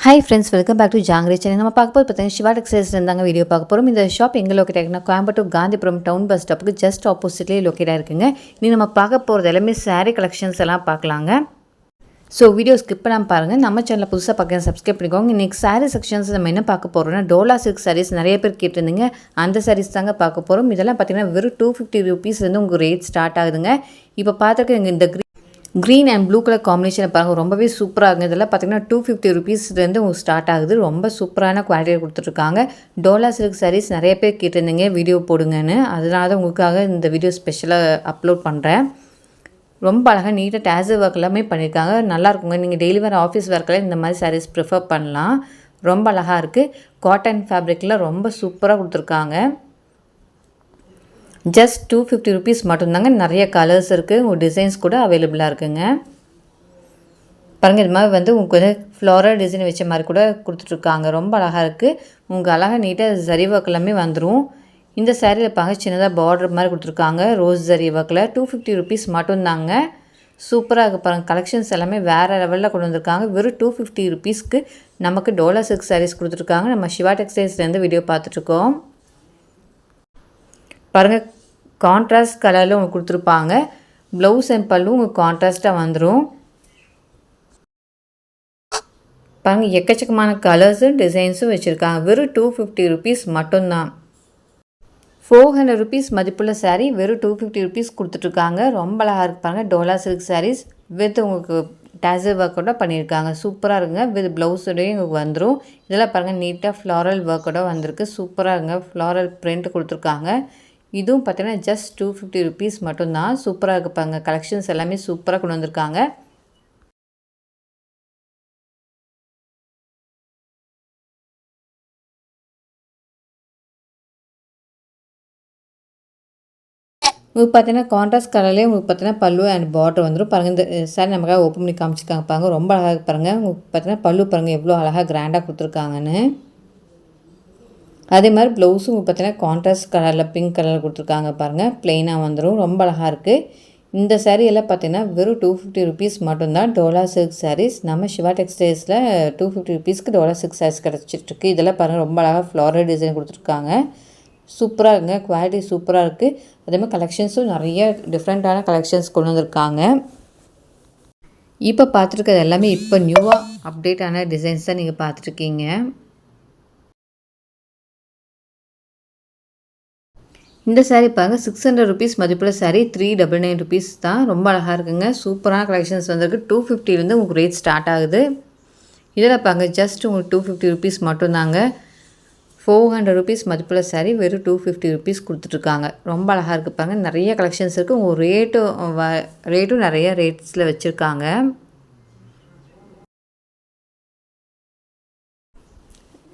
Hi friends, welcome back to Jangiri channel. நம்ம பார்க்க போது பார்த்தீங்கன்னா சிவா டெக்ஸ்டைல்ஸ் இருந்தாங்க வீடியோ பார்க்க போகிறோம். இந்த ஷாப் எங்கே லொக்கேட் ஆகிருக்குன்னா கோயம்புத்தூர் காந்திபுரம் டவுன் பஸ் ஸ்டாப்புக்கு ஜஸ்ட் ஆப்போசிட்லேயே லொக்கேட் ஆகிருக்குங்க. நீ நம்ம பார்க்க போகிறது எல்லாமே சாரீ கலெக்ஷன்ஸ் எல்லாம் பார்க்கலாங்க. ஸோ வீடியோ ஸ்கிப் பண்ணாமல் பாருங்கள். நம்ம சேனலில் புதுசாக பார்க்க சப்ஸ்கிரைப் பண்ணிக்கோங்க. இன்றைக்கி சாரீ செக்ஷன்ஸ் நம்ம என்ன பார்க்க போகிறோம்னா டோலா சில்க் சாரீஸ் நிறைய பேர் கேட்டிருந்தீங்க. அந்த சாரீஸ் தாங்க பார்க்க போகிறோம். இதெல்லாம் பார்த்தீங்கன்னா வெறும் 250 ரூபீஸ்லேருந்து உங்கள் ரேட் ஸ்டார்ட் ஆகுதுங்க. இப்போ பார்த்துருக்க இந்த க்ரீன் அண்ட் ப்ளூ கலர் காம்பினேஷனை பாருங்கள், ரொம்பவே சூப்பராக இருக்குது. இதெல்லாம் பார்த்திங்கன்னா 250 ரூபீஸ்லேருந்து உங்களுக்கு ஸ்டார்ட் ஆகுது. ரொம்ப சூப்பரான குவாலிட்டியில் கொடுத்துட்ருக்காங்க. டோலா சில்க் சாரீஸ் நிறைய பேர் கேட்டிருந்தீங்க வீடியோ போடுங்கன்னு, அதனால தான் உங்களுக்காக இந்த வீடியோ ஸ்பெஷலாக அப்லோட் பண்ணுறேன். ரொம்ப அழகாக நீட்டாக டேசல் ஒர்க் எல்லாமே பண்ணியிருக்காங்க. நல்லாயிருக்குங்க. நீங்கள் டெய்லி வேறு ஆஃபீஸ் ஒர்க்கில் இந்த மாதிரி சாரீஸ் ப்ரிஃபர் பண்ணலாம். ரொம்ப அழகாக இருக்குது. காட்டன் ஃபேப்ரிக்கில் ரொம்ப சூப்பராக கொடுத்துருக்காங்க. ஜஸ்ட் 250 ரூபீஸ் மட்டும்தாங்க. நிறைய கலர்ஸ் இருக்குது, உங்கள் டிசைன்ஸ் கூட அவைலபிளாக இருக்குங்க. பாருங்கள், இது மாதிரி வந்து உங்களுக்கு வந்து ஃப்ளாரல் டிசைன் வச்ச மாதிரி கூட கொடுத்துட்ருக்காங்க. ரொம்ப அழகாக இருக்குது. உங்களுக்கு அழகாக நீட்டாக ஜரி ஒர்க் எல்லாமே வந்துடும். இந்த சேரீயில் பாருங்க, சின்னதாக பார்டர் மாதிரி கொடுத்துருக்காங்க ரோஸ் ஜரி ஒர்க்கில். 250 ரூபீஸ் மட்டும்தாங்க. சூப்பராக இருக்குது பாருங்கள். கலெக்ஷன்ஸ் எல்லாமே வேறு லெவலில் கொண்டு வந்திருக்காங்க. வெறும் 250 ரூபீஸ்க்கு நமக்கு டோலா சில்க் சாரீஸ் கொடுத்துருக்காங்க. நம்ம சிவா டெக்ஸ்டைல்ஸ்லேருந்து வீடியோ பார்த்துட்ருக்கோம். பாருங்கள், கான்ட்ராஸ்ட் கலரில் உங்களுக்கு கொடுத்துருப்பாங்க. ப்ளவுஸ் அண்ட் பல்லு உங்களுக்கு கான்ட்ராஸ்ட்டாக வந்துடும். பாருங்கள், எக்கச்சக்கமான கலர்ஸும் டிசைன்ஸும் வச்சுருக்காங்க. வெறும் 250 ரூபீஸ் மட்டும்தான். 400 ரூபீஸ் மதிப்புள்ள சாரீ வெறும் 250 ரூபீஸ் கொடுத்துட்ருக்காங்க. ரொம்ப அழகாக இருக்கு பாருங்கள். டோலா சில்க் சாரீஸ் வித் உங்களுக்கு டேசல் ஒர்க்கோட பண்ணியிருக்காங்க. சூப்பராக இருக்குங்க. வித் ப்ளவுஸோடய உங்களுக்கு வந்துடும். இதெல்லாம் பாருங்கள், நீட்டாக ஃப்ளாரல் ஒர்க்கோட வந்திருக்கு. சூப்பராக இருக்குங்க. ஃப்ளாரல் பிரிண்ட் கொடுத்துருக்காங்க. இதுவும் பார்த்தீங்கன்னா ஜஸ்ட் 250 ரூபீஸ் மட்டும்தான். சூப்பராக இருக்குப்பாங்க. கலெக்ஷன்ஸ் எல்லாமே சூப்பராக கொண்டு வந்திருக்காங்க. உங்களுக்கு பார்த்தீங்கன்னா கான்ட்ராஸ்ட் கலர்லேயே உங்களுக்கு பார்த்தீங்கன்னா பல்லு அண்ட் பார்டர் வந்துடும். பாருங்கள், இந்த சாரி நமக்காக ஓப்பன் பண்ணி காமிச்சிருக்காங்க பாருங்கள். ரொம்ப அழகாக பாருங்கள். உங்களுக்கு பார்த்தீங்கன்னா பல்லு பாருங்கள் எவ்வளோ அழகாக கிராண்டாக கொடுத்துருக்காங்கன்னு. அதே மாதிரி ப்ளவுஸும் பார்த்தீங்கன்னா கான்ட்ராஸ்ட் கலரில் பிங்க் கலரில் கொடுத்துருக்காங்க பாருங்கள். ப்ளெயினாக வந்துடும். ரொம்ப அழகாக இருக்குது. இந்த சாரீயெல்லாம் பார்த்தீங்கன்னா வெறும் 250 ரூபீஸ் மட்டும்தான். டோலா சில்க் சாரீஸ் நம்ம சிவா டெக்ஸ்டைல்ஸில் 250 ரூபீஸ்க்கு டோலா சில்க் சாரீஸ் கிடச்சிட்ருக்கு. இதெல்லாம் பாருங்கள், ரொம்ப அழகாக ஃப்ளாரல் டிசைன் கொடுத்துருக்காங்க. சூப்பராக இருக்குங்க. குவாலிட்டி சூப்பராக இருக்குது. அதேமாதிரி கலெக்ஷன்ஸும் நிறைய டிஃப்ரெண்ட்டான கலெக்ஷன்ஸ் கொண்டு வந்திருக்காங்க. இப்போ பார்த்துருக்கிறது எல்லாமே இப்போ நியூவாக அப்டேட் ஆன டிசைன்ஸ் தான் நீங்கள் பார்த்துட்ருக்கீங்க. இந்த சாரீ பாருங்கள், 600 ரூபீஸ் மதிப்புள்ள சாரீ 399 ரூபீஸ் தான். ரொம்ப அழகாக இருக்குங்க. சூப்பரான கலெக்ஷன்ஸ் வந்திருக்கு. 250லேருந்து உங்களுக்கு ரேட் ஸ்டார்ட் ஆகுது. இதில் பாருங்கள், ஜஸ்ட் உங்களுக்கு 250 ரூபீஸ் மட்டும்தாங்க. 400 ரூபீஸ் மதிப்புள்ள சாரீ வெறும் 250 ரூபீஸ் கொடுத்துட்ருக்காங்க. ரொம்ப அழகாக இருக்குது பாருங்கள். நிறைய கலெக்ஷன்ஸ் இருக்குது. உங்கள் ரேட்டும் நிறைய ரேட்ஸில் வச்சுருக்காங்க.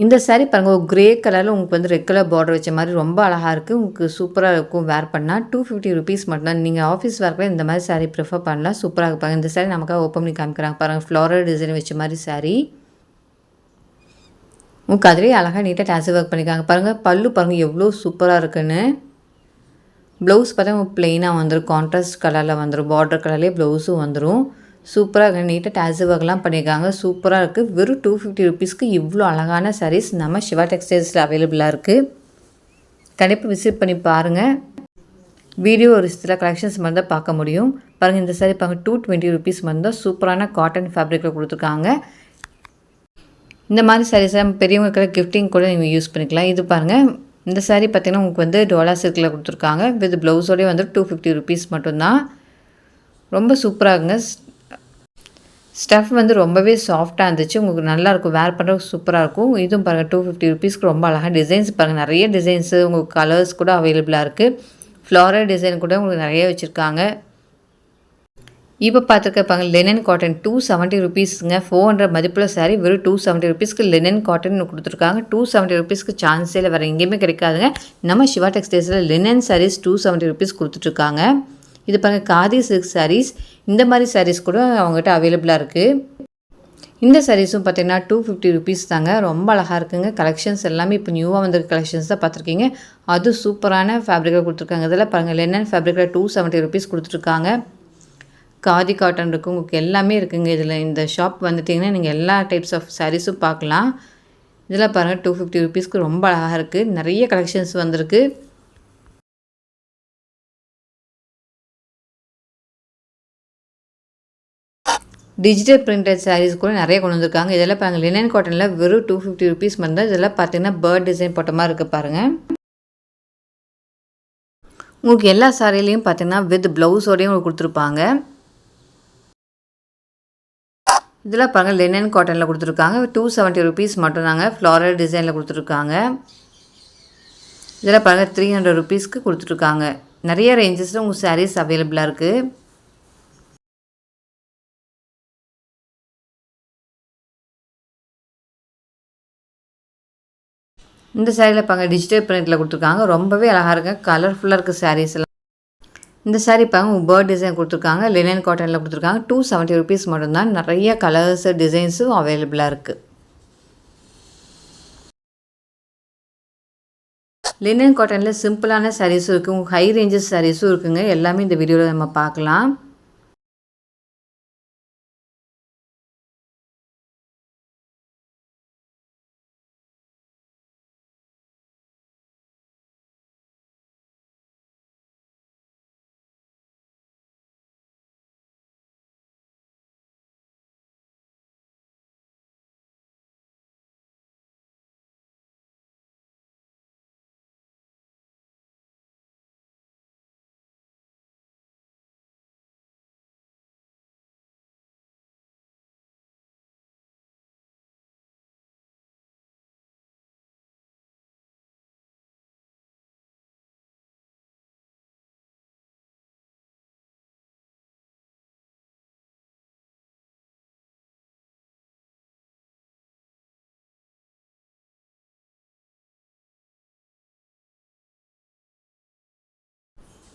இந்த சாரீ பாருங்கள், ஒரு கிரே கலரில் உங்களுக்கு வந்து ரெட் கலர் பார்டர் வச்ச மாதிரி ரொம்ப அழகாக இருக்குது. உங்களுக்கு சூப்பராக இருக்கும் வேர் பண்ணால். 250 ரூபீஸ் மட்டும்தான். நீங்கள் ஆஃபீஸ் ஒர்க்கில் இந்த மாதிரி சாரீ ப்ரிஃபர் பண்ணலாம். சூப்பராக இருப்பாங்க. இந்த சாரீ நமக்காக ஓப்பன் பண்ணி காமிக்கிறாங்க பாருங்கள். ஃப்ளாரல் டிசைன் வச்ச மாதிரி சாரீ உங்களுக்கு அதிலேயே அழகாக நீட்டாக டேசல் ஒர்க் பண்ணியிருக்காங்க பாருங்கள். பல்லு பாருங்கள் எவ்வளோ சூப்பராக இருக்குன்னு. ப்ளவுஸ் பார்த்தா உங்களுக்கு ப்ளெயினாக வந்துடும். கான்ட்ராஸ்ட் கலரில் வந்துடும். பார்டர் கலர்லேயே ப்ளவுஸும் வந்துடும். சூப்பராக இருக்குது. நீட்டாக டேசல் ஒர்க்லாம் பண்ணியிருக்காங்க. சூப்பராக இருக்குது. வெறும் 250 ரூபீஸ்க்கு இவ்வளோ அழகான சாரீஸ் நம்ம சிவா டெக்ஸ்டைல்ஸில் அவைலபிளாக இருக்குது. கண்டிப்பாக விசிட் பண்ணி பாருங்கள். வீடியோ ஒரு சில கலெக்ஷன்ஸ் மாதிரி தான் பார்க்க முடியும். பாருங்கள், இந்த சாரீ பாருங்கள் 220 ரூபீஸ் மாதிரி தான். சூப்பரான காட்டன் ஃபேப்ரிக்கில் கொடுத்துருக்காங்க. இந்த மாதிரி சாரீஸ்லாம் பெரியவங்களுக்கு கிஃப்டிங் கூட நீங்கள் யூஸ் பண்ணிக்கலாம். இது பாருங்கள், இந்த சாரீ பார்த்திங்கன்னா உங்களுக்கு வந்து டோலா சில்கில் கொடுத்துருக்காங்க. வித் ப்ளவுஸோடய வந்து 250 ரூபீஸ் மட்டும்தான். ரொம்ப சூப்பராக இருக்குங்க. ஸ்டஃப் வந்து ரொம்பவே சாஃப்டாக இருந்துச்சு. உங்களுக்கு நல்லாயிருக்கும். வேர் பண்ணுறதுக்கு சூப்பராக இருக்கும். இதுவும் பாருங்கள் 250 ரூபீஸ்க்கு ரொம்ப அழகாக டிசைன்ஸ் பாருங்கள். நிறைய டிசைன்ஸு உங்களுக்கு கலர்ஸ் கூட அவைலபிளாக இருக்குது. ஃப்ளாரல் டிசைன் கூட உங்களுக்கு நிறைய வச்சுருக்காங்க. இப்போ பார்த்துருப்பாங்க லெனன் காட்டன் 270 ரூபீஸுங்க. 400 மதிப்புள்ள சாரீ வெறும் 270 ரூபீஸ்க்கு லெனன் காட்டன் கொடுத்துருக்காங்க. 270 ரூபீஸ்க்கு சான்ஸே இல்லை, வேறு எங்கேயுமே கிடைக்காதுங்க. நம்ம சிவா டெக்ஸ்டைல்ஸில் லெனன் சாரீஸ் 270 ரூபீஸ் கொடுத்துட்ருக்காங்க. இது பாருங்கள், காதி சில்க் சாரீஸ். இந்த மாதிரி சாரீஸ் கூட அவங்ககிட்ட அவைலபிளாக இருக்குது. இந்த சாரீஸும் பார்த்தீங்கன்னா 250 ரூபீஸ் தாங்க. ரொம்ப அழகாக இருக்குங்க. கலெக்ஷன்ஸ் எல்லாமே இப்போ நியூவாக வந்திருக்க கலெக்ஷன்ஸ் தான் பார்த்துருக்கீங்க. அது சூப்பரான ஃபேப்ரிக்காக கொடுத்துருக்காங்க. இதெல்லாம் பாருங்கள், லெனன் ஃபேப்ரிக்கில் 270 ரூபீஸ் கொடுத்துருக்காங்க. காதி காட்டன் இருக்குது, உங்களுக்கு எல்லாமே இருக்குங்க. இதில் இந்த ஷாப் வந்துட்டிங்கன்னா நீங்கள் எல்லா டைப்ஸ் ஆஃப் சாரீஸும் பார்க்கலாம். இதில் பாருங்கள் ₹250 ரொம்ப அழகாக இருக்குது. நிறைய கலெக்ஷன்ஸ் வந்திருக்கு. டிஜிட்டல் பிரிண்டட் சாரீஸ் கூட நிறைய கொண்டு வந்திருக்காங்க. இதெல்லாம் பாருங்கள் லினன் காட்டனில் வெறும் ₹250 மட்டும். இதெல்லாம் பார்த்தீங்கன்னா பேர்ட் டிசைன் போட்ட மாதிரி இருக்குது பாருங்கள். உங்களுக்கு எல்லா சாரிலையும் பார்த்தீங்கன்னா வித் ப்ளவுஸோடையும் உங்களுக்கு கொடுத்துருப்பாங்க. இதெல்லாம் பாருங்கள் லினன் காட்டனில் கொடுத்துருக்காங்க. ₹270 மட்டும்தாங்க. ஃப்ளாரல் டிசைனில் கொடுத்துருக்காங்க. இதெல்லாம் பாருங்கள் ₹300 கொடுத்துருக்காங்க. நிறைய ரேஞ்சஸில் உங்களுக்கு சாரீஸ் அவைலபிளாக இருக்குது. இந்த சாரியில் பாருங்கள் டிஜிட்டல் பிரிண்டில் கொடுத்துருக்காங்க. ரொம்பவே அழகாக இருக்குது. கலர்ஃபுல்லாக இருக்குது சாரீஸ் எல்லாம். இந்த சாரீ பாருங்கள் பேர்ட் டிசைன் கொடுத்துருக்காங்க. லினன் காட்டனில் கொடுத்துருக்காங்க. ₹270 மட்டும்தான். நிறைய கலர்ஸ் டிசைன்ஸும் அவைலபிளாக இருக்குது. லினன் காட்டனில் சிம்பிளான சாரீஸும் இருக்குது. உங்களுக்கு ஹை ரேஞ்சஸ் சாரீஸும் இருக்குங்க. எல்லாமே இந்த வீடியோவில் நம்ம பார்க்கலாம்.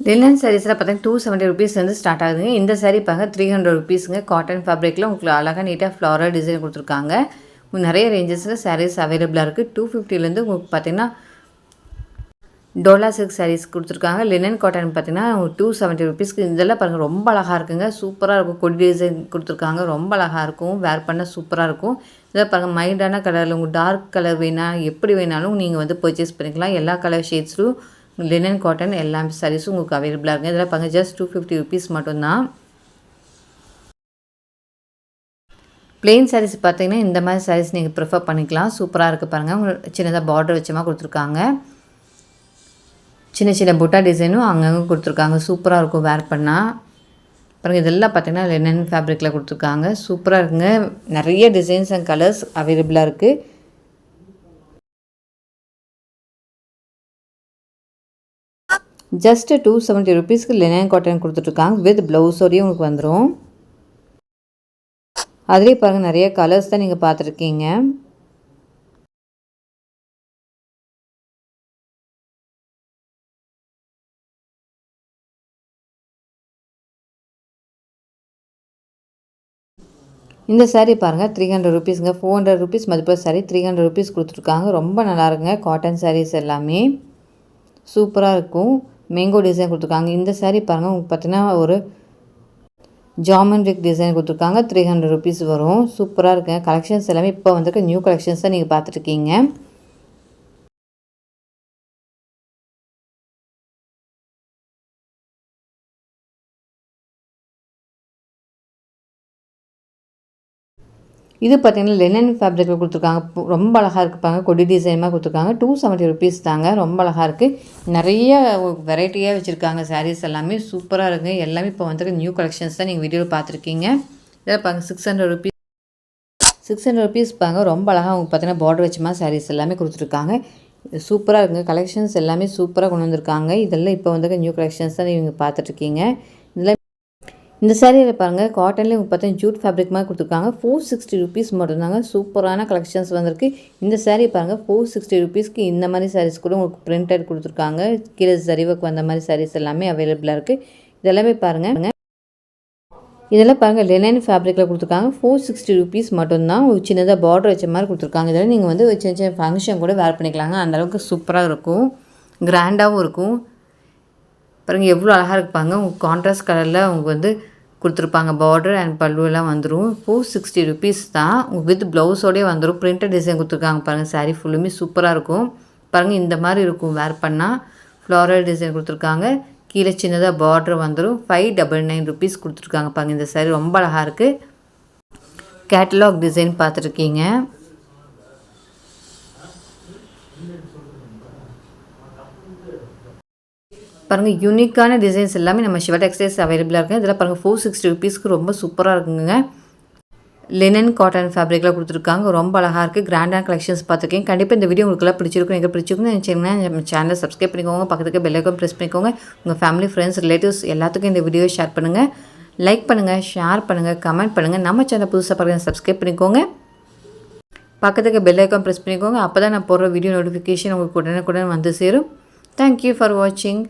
லினன் சாரீஸில் பார்த்தீங்கன்னா ₹270 ஸ்டார்ட் ஆகுதுங்க. இந்த சாரீ பாருங்கள் ₹300 காட்டன் ஃபேப்ரிக்கில் உங்களுக்கு அழகாக நீட்டாக ஃப்ளாரல் டிசைன் கொடுத்துருக்காங்க. நிறைய ரேஞ்சஸில் சாரீஸ் அவைலபிளாக இருக்குது. 250 உங்களுக்கு பார்த்தீங்கன்னா டோலா சில்க் சாரீஸ் கொடுத்துருக்காங்க. லினன் காட்டன் பார்த்தீங்கன்னா ₹270 இதெல்லாம் பாருங்கள் ரொம்ப அழகாக இருக்குங்க. சூப்பராக இருக்கும். கொடி டிசைன் கொடுத்துருக்காங்க. ரொம்ப அழகாக இருக்கும். வேர் பண்ண சூப்பராக இருக்கும். இதெல்லாம் பாருங்கள் மைல்டான கலரில் உங்களுக்கு டார்க் கலர் வேணால் எப்படி வேணாலும் நீங்கள் பர்ச்சேஸ் பண்ணிக்கலாம். எல்லா கலர் ஷேட்ஸும் லினன் காட்டன் எல்லா சாரீஸும் உங்களுக்கு அவைலபிளாக இருக்குது. இதெல்லாம் பாருங்கள் ஜஸ்ட் ₹250 மட்டும்தான். பிளெயின் சாரீஸ் பார்த்தீங்கன்னா இந்த மாதிரி சாரீஸ் நீங்கள் ப்ரிஃபர் பண்ணிக்கலாம். சூப்பராக இருக்குது பாருங்கள். சின்னதாக பார்டர் வச்சமாக கொடுத்துருக்காங்க. சின்ன சின்ன புட்டா டிசைனும் அங்கங்கே கொடுத்துருக்காங்க. சூப்பராக இருக்கும் வேர் பண்ணால். பாருங்கள் இதெல்லாம் பார்த்தீங்கன்னா லினன் ஃபேப்ரிக்கில் கொடுத்துருக்காங்க. சூப்பராக இருக்குங்க. நிறைய டிசைன்ஸ் அண்ட் கலர்ஸ் அவைலபிளாக இருக்குது. ஜஸ்ட்டு ₹270 லினன் காட்டன் கொடுத்துட்ருக்காங்க. வித் ப்ளவுஸோடையும் உங்களுக்கு வந்துடும். அதுலேயே பாருங்கள் நிறைய கலர்ஸ் தான் நீங்கள் பார்த்துருக்கீங்க. இந்த சாரீ பாருங்கள் ₹300 ₹400 மதிப்பு சாரீ ₹300 கொடுத்துருக்காங்க. ரொம்ப நல்லா இருக்குங்க. காட்டன் சாரீஸ் எல்லாமே சூப்பராக இருக்கும். மேங்கோ டிசைன் கொடுத்துருக்காங்க. இந்த சாரீ பாருங்கள் உங்களுக்கு பார்த்தீங்கன்னா ஒரு ஜாமெண்ட்ரிக் டிசைன் கொடுத்துருக்காங்க. ₹300 வரும். சூப்பராக இருக்குங்க. கலெக்ஷன்ஸ் எல்லாமே இப்போ வந்திருக்க நியூ கலெக்ஷன்ஸ் தான் நீங்கள் பார்த்துட்ருக்கீங்க. இது பார்த்தீங்கன்னா லினன் ஃபேப்ரிக்கில் கொடுத்துருக்காங்க. ரொம்ப அழகாக இருக்குப்பாங்க. கொடி டிசைனாக கொடுத்துருக்காங்க. ₹270 தாங்க. ரொம்ப அழகாக இருக்குது. நிறைய வெரைட்டியாக வச்சுருக்காங்க. சாரீஸ் எல்லாமே சூப்பராக இருக்குது. எல்லாமே இப்போ வந்துட்டு நியூ கலெக்ஷன்ஸ் தான் நீங்கள் வீடியோவில் பார்த்துருக்கீங்க. இதில் பாருங்க ₹600 பாருங்க. ரொம்ப அழகாக அவங்க பார்த்தீங்கன்னா பார்டர் வச்சமா சாரீஸ் எல்லாமே கொடுத்துருக்காங்க. சூப்பராக இருக்குங்க. கலெக்ஷன்ஸ் எல்லாமே சூப்பராக கொண்டு வந்திருக்காங்க. இதெல்லாம் இப்போ வந்துட்டு நியூ கலெக்ஷன்ஸ் தான் நீங்கள் பார்த்துட்ருக்கீங்க. இதில் இந்த சாரியில் பாருங்கள் காட்டன்லேயே உங்களுக்கு பார்த்தீங்கன்னா ஜூட் ஃபேப்ரிக் மாதிரி கொடுத்துருக்காங்க. ₹460 மட்டும்தாங்க. சூப்பரான கலெக்ஷன்ஸ் வந்திருக்கு. இந்த சாரீ பாருங்கள் ₹460 இந்த மாதிரி சாரீஸ் கூட உங்களுக்கு பிரிண்டட் கொடுத்துருக்காங்க. கீழே சரிவுக்கு வந்த மாதிரி சாரீஸ் எல்லாமே அவைலபிளாக இருக்குது. இதெல்லாமே பாருங்கள். இதெல்லாம் பாருங்கள் லினன் ஃபேப்ரிக்கில் கொடுத்துருக்காங்க. ₹460 மட்டும்தான். ஒரு சின்னதாக பார்டர் வச்ச மாதிரி கொடுத்துருக்காங்க. இதெல்லாம் நீங்கள் வந்து சின்ன சின்ன ஃபங்க்ஷன் கூட வேர் பண்ணிக்கலாங்க. அந்தளவுக்கு சூப்பராக இருக்கும். கிராண்டாகவும் இருக்கும். பாருங்கள் எவ்வளோ அழகாக இருப்பாங்க. உங்களுக்கு கான்ட்ராஸ்ட் கலரில் அவங்க வந்து கொடுத்துருப்பாங்க. பார்டர் அண்ட் பல்லுவெல்லாம் வந்துடும். 460 ருபீஸ் தான். வித் ப்ளவுஸோடயே வந்துடும். பிரிண்டட் டிசைன் கொடுத்துருக்காங்க பாருங்கள். சாரீ ஃபுல்லுமே சூப்பராக இருக்கும். பாருங்கள் இந்த மாதிரி இருக்கும் வேர் பண்ணால். ஃப்ளாரல் டிசைன் கொடுத்துருக்காங்க. கீழே சின்னதாக பார்டர் வந்துடும். 599 ருபீஸ் கொடுத்துருக்காங்க பாருங்கள். இந்த சாரீ ரொம்ப அழகாக இருக்குது. கேட்டலாக் டிசைன் பார்த்துருக்கீங்க. பாருங்கள் யூனிக்கான டிசைன்ஸ் எல்லாமே நம்ம சிவா டெக்ஸ்டைல்ஸ் அவைலபிளாக இருக்குது. இதில் பாருங்கள் 460 ருபீஸ்க்கு ரொம்ப சூப்பராக இருக்குங்க. லினன் காட்டன் ஃபேப்ரிக்கில் கொடுத்துருக்காங்க. ரொம்ப அழகாக இருக்குது. கிராண்டான கலெக்ஷன்ஸ் பார்த்துருக்கேன். கண்டிப்பாக இந்த வீடியோ உங்களுக்குலாம் பிடிச்சிருக்கும். எங்கே பிடிச்சிருக்குன்னு நினச்சிங்கன்னா நம்ம சேனலை சப்ஸ்கிரைப் பண்ணிக்கோங்க. பக்கத்துக்கு பெல் ஐக்கான் ப்ரெஸ் பண்ணிக்கோங்க. உங்கள் ஃபேமிலி, ஃப்ரெண்ட்ஸ், ரிலேட்டிவ்ஸ் எல்லாத்துக்கும் இந்த வீடியோ ஷேர் பண்ணுங்கள். லைக் பண்ணுங்கள், ஷேர் பண்ணுங்கள், கமெண்ட் பண்ணுங்கள். நம்ம சேனல் புதுசாக பாருங்கள், சப்ஸ்கிரைப் பண்ணிக்கோங்க. பக்கத்துக்கு பெல் ஐக்கான் ப்ரெஸ் பண்ணிக்கோங்க. அப்போ தான் நான் போடுற வீடியோ நோட்டிஃபிகேஷன் உங்களுக்கு உடனுக்குடன் வந்து சேரும். தேங்க்யூ ஃபார் வாட்சிங்.